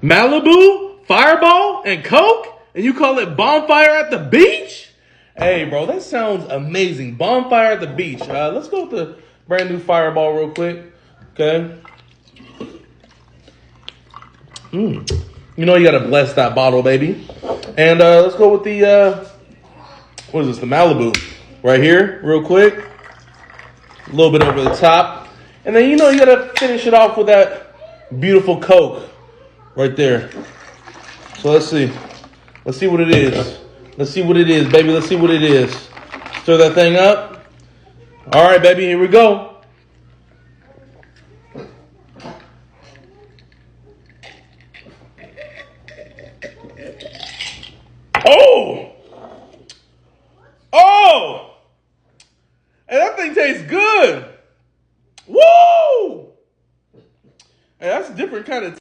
Malibu, Fireball, and Coke? And you call it bonfire at the beach? Hey, bro, that sounds amazing. Bonfire at the beach. Let's go with the brand new Fireball real quick. Okay. You know you gotta bless that bottle, baby. And let's go with the, what is this, the Malibu. Right here, real quick. A little bit over the top. And then you know you gotta finish it off with that beautiful Coke. Right there. So let's see. Let's see what it is. Let's see what it is, baby. Let's see what it is. Stir that thing up. All right, baby. Here we go. Oh! Oh! Hey, that thing tastes good. Woo! Hey, that's a different kind of